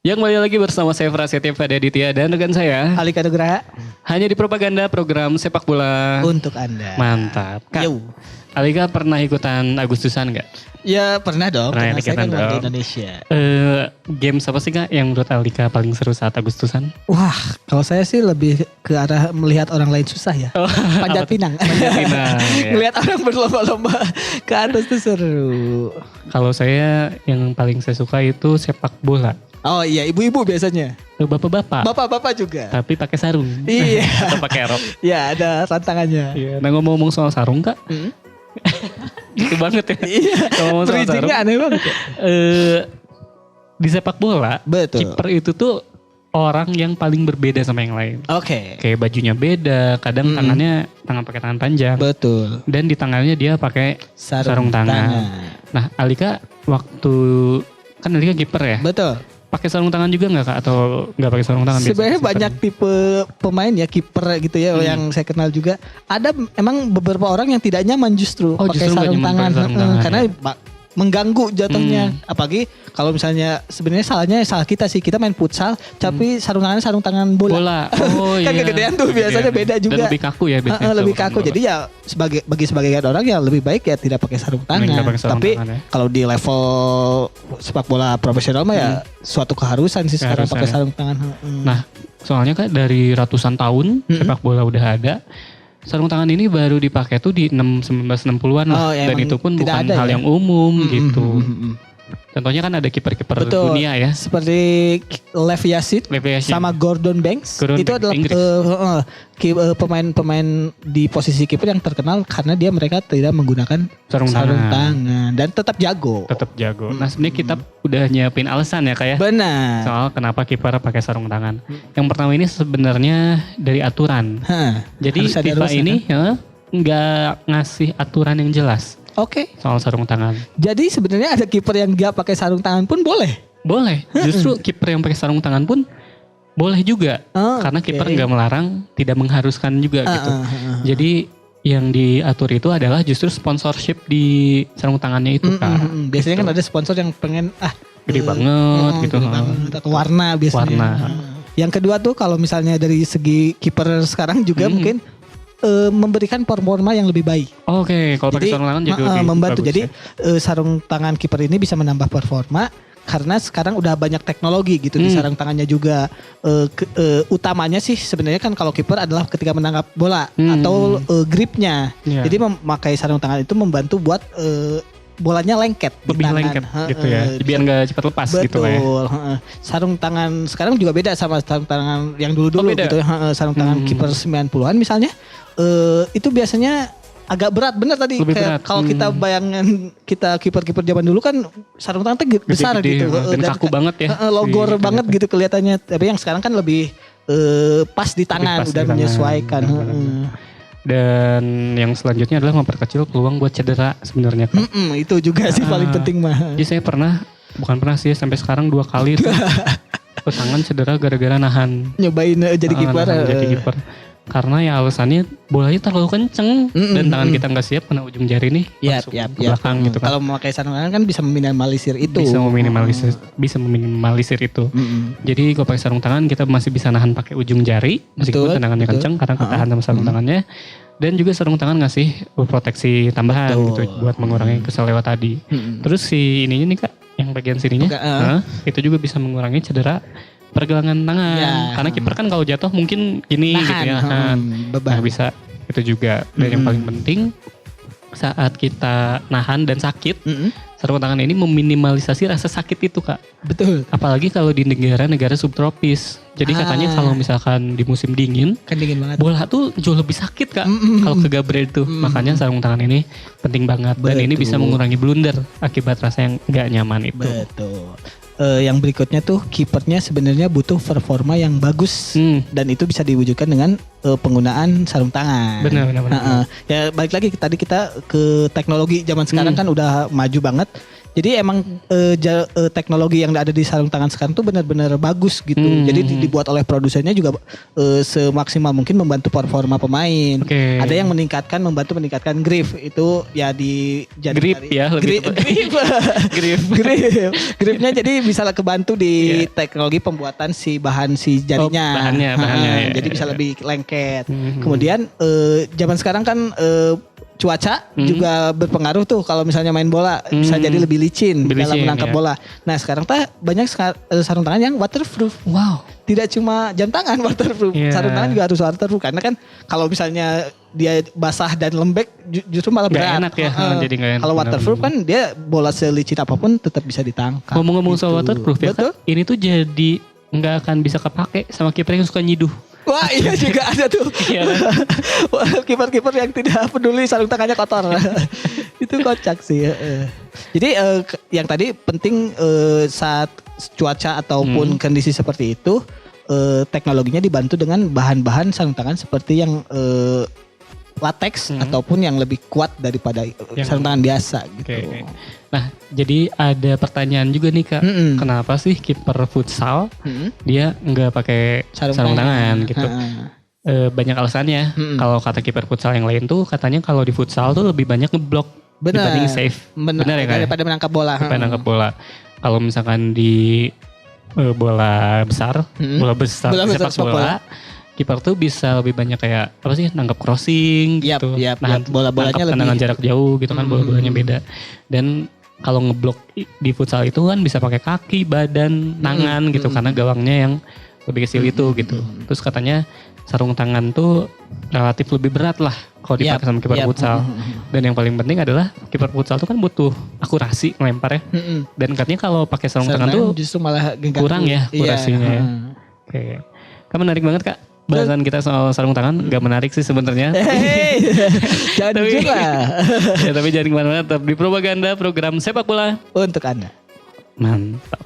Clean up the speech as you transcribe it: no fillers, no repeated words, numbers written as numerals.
Yang kembali lagi bersama saya Prasetya Fadaditya dan rekan saya Alika Nugraha hanya di propaganda program sepak bola. untuk Anda. Mantap. Kak, Yo. Alika pernah ikutan Agustusan nggak? Ya pernah dong, Pernah karena saya ikutan kan warga dong. Indonesia. Games apa sih Kak yang menurut Alika paling seru saat Agustusan? Wah, kalau saya sih lebih ke arah melihat orang lain susah ya. Panjat pinang. Panjat pinang, ya. Ngelihat orang berlomba-lomba ke atas tuh seru. Kalau saya yang paling saya suka itu sepak bola. Oh iya, ibu-ibu biasanya. Bapak-bapak. Bapak-bapak juga. Tapi pakai sarung. Iya. Atau pakai rok. Ya ada tantangannya. Iya. Nah ngomong-ngomong soal sarung Kak. Hmm? Gitu banget ya. Iya. Ngomong soal sarung. Bridgingnya aneh banget ya. Di sepak bola, Betul. kiper itu tuh orang yang paling berbeda sama yang lain. Oke. Kayak bajunya beda, kadang tangannya pakai tangan panjang. Betul. Dan di tangannya dia pakai sarung tangan. Nah, Alika waktu kan Alika kiper ya. Betul. Pakai sarung tangan juga nggak Kak atau nggak pakai sarung tangan? Sebenarnya biasa? banyak tipe pemain ya, kiper gitu ya yang saya kenal juga. Ada emang beberapa orang yang tidak nyaman justru Oh, pakai justru nggak sarung nyaman tangan, pakai sarung tangan, karena ya. mengganggu jatuhnya. Apalagi kalau misalnya sebenarnya salahnya salah kita sih, kita main futsal tapi sarung tangannya sarung tangan bola. Bola. Oh Kan iya. kegedean tuh biasanya beda juga. Dan lebih kaku ya biasanya. Lebih sarung kaku. tangan Jadi ya bagi sebagian orang ya lebih baik ya tidak pakai sarung tangan. Nggak pakai sarung Tapi tangan, ya. kalau di level sepak bola profesional mah ya suatu keharusan sih sekarang Keharusan, pakai ya. sarung tangan. Nah, soalnya Kak dari ratusan tahun sepak bola udah ada. Sarung tangan ini baru dipakai tuh di 1960-an lah. Oh, ya, Dan emang itu pun tidak bukan ada hal ya? yang umum gitu. Contohnya kan ada kiper-kiper Betul. dunia ya. Seperti Lev Yashin Lev Yashin. sama Gordon Banks. Gordon Itu Banks, adalah Inggris. pemain-pemain di posisi kiper yang terkenal karena dia mereka tidak menggunakan Sarung tangan dan tetap jago. Tetap jago. Nah, sebenarnya kita udah nyiapin alasan ya Kak ya. Benar. Soal kenapa kiper pakai sarung tangan. Yang pertama ini sebenarnya dari aturan. Hah, Jadi harus ada FIFA rules, ini nggak ngasih aturan yang jelas Oke. soal sarung tangan. Jadi sebenarnya ada kiper yang nggak pakai sarung tangan pun boleh. Boleh. Justru kiper yang pakai sarung tangan pun boleh juga. Oh, Karena oke. kiper nggak melarang, tidak mengharuskan juga gitu. Jadi yang diatur itu adalah justru sponsorship di sarung tangannya itu Kak. Biasanya kan ada sponsor yang pengen Gede banget gitu. gede banget, atau warna biasanya. Warna. Yang kedua tuh kalau misalnya dari segi kiper sekarang juga mungkin memberikan performa yang lebih baik. Oke, kalau pakai sarung tangan jadi lebih membantu. bagus Jadi ya. sarung tangan kiper ini bisa menambah performa karena sekarang udah banyak teknologi gitu di sarung tangannya juga. Utamanya sih sebenarnya kan kalau kiper adalah ketika menangkap bola atau gripnya. Iya. Jadi memakai sarung tangan itu membantu buat bolanya lengket di lebih tangan. lengket gitu ya. Biar nggak cepat lepas gitu lah ya. Betul. Sarung tangan sekarang juga beda sama sarung tangan yang dulu-dulu beda? gitu ya. Sarung tangan kiper 90-an misalnya. Itu biasanya agak berat bener tadi. Lebih Kayak berat. kalau kita bayangan kita kiper-kiper zaman dulu kan sarung tangan tuh besar Gede-gede, gitu. dan kaku banget ya. Logor Iya, banget gitu kelihatannya. Tapi yang sekarang kan lebih pas di tangan, pas udah di tangan. menyesuaikan. Dan yang selanjutnya adalah memperkecil peluang buat cedera sebenarnya Kak. Itu juga sih paling penting mah. Jadi saya bukan pernah sih sampai sekarang 2 kali tuh tangan cedera gara-gara nahan. Nyobain jadi kiper. Nahan jadi kiper. Karena ya alasannya bolanya terlalu kenceng dan tangan kita nggak siap kena ujung jari nih Yap, masuk yap, ke belakang gitu kan. Kalau memakai sarung tangan kan bisa meminimalisir itu. Bisa meminimalisir itu. Jadi kalau pakai sarung tangan kita masih bisa nahan pakai ujung jari meskipun Betul, tendangannya betul. kenceng karena ketahan sama sarung tangannya. Dan juga sarung tangan ngasih proteksi tambahan Betul. gitu buat mengurangi keselewat tadi. Terus si ininya nih Kak, yang bagian sininya, itu juga bisa mengurangi cedera pergelangan tangan. Ya. Karena kiper kan kalau jatuh mungkin gini gitu ya. Beban. Nah, bisa itu juga. Dan yang paling penting saat kita nahan dan sakit, sarung tangan ini meminimalisasi rasa sakit itu Kak. Betul. Apalagi kalau di negara-negara subtropis. Jadi katanya kalau misalkan di musim dingin, Kan dingin banget. bola tuh jauh lebih sakit Kak kalau kegabret tuh. Makanya sarung tangan ini penting banget. Dan ini bisa mengurangi blunder akibat rasa yang gak nyaman itu. Betul. Yang berikutnya tuh kipernya sebenarnya butuh performa yang bagus dan itu bisa diwujudkan dengan penggunaan sarung tangan. Benar. Ya balik lagi tadi kita ke teknologi zaman sekarang kan udah maju banget. Jadi emang teknologi yang ada di sarung tangan sekarang tuh benar-benar bagus gitu. Jadi dibuat oleh produsennya juga semaksimal mungkin membantu performa pemain. Oke. Ada yang membantu meningkatkan grip itu ya di Grip ya, lebih gripnya jadi bisa kebantu di teknologi pembuatan si jarinya. Bahannya ya. Jadi bisa lebih lengket. Kemudian zaman sekarang kan cuaca juga berpengaruh tuh kalau misalnya main bola bisa jadi lebih licin dalam menangkap bola. Nah sekarang banyak sarung tangan yang waterproof. Wow. Tidak cuma jam tangan waterproof, sarung tangan juga harus waterproof karena kan kalau misalnya dia basah dan lembek justru malah berat. Enak ya. Jadi gak enak. Kalau waterproof kan dia bola selicin apapun tetap bisa ditangkap. Ngomong-ngomong soal waterproof ya, betul. Kak, ini tuh jadi nggak akan bisa kepake sama kiper yang suka nyiduh. Wah iya juga ada tuh. Iya kan? Kiper-kiper yang tidak peduli sarung tangannya kotor. Itu kocak sih. Jadi yang tadi penting saat cuaca ataupun kondisi seperti itu teknologinya dibantu dengan bahan-bahan sarung tangan seperti yang latex ataupun yang lebih kuat daripada sarung tangan biasa gitu. Okay. Nah, jadi ada pertanyaan juga nih Kak. Kenapa sih kiper futsal dia nggak pakai sarung tangan gitu? Banyak alasannya. Kalau kata kiper futsal yang lain tuh katanya kalau di futsal tuh lebih banyak ngeblok dibanding save. Benar ya Kak? Daripada menangkap bola. Daripada menangkap bola. Kalau misalkan di bola besar sepak bola, kiper tuh bisa lebih banyak kayak apa sih nangkap crossing gitu. Bola-bolanya lebih tendangan jarak jauh gitu kan, bola-bolanya beda. Dan kalau ngeblok di futsal itu kan bisa pakai kaki, badan, tangan gitu karena gawangnya yang lebih kecil itu gitu. Terus katanya sarung tangan tuh relatif lebih berat lah kalau dipakai sama kiper futsal. Dan yang paling penting adalah kiper futsal tuh kan butuh akurasi ngelempar ya. Dan katanya kalau pakai sarung tangan tuh justru malah kurang ya akurasinya. Ya. Oke. Kan menarik banget Kak. Bahasan kita soal sarung tangan gak menarik sih sebenarnya. Jangan jujur lah. Ya tapi jangan kemana-mana, tetap di Propaganda program sepak bola untuk Anda. mantap.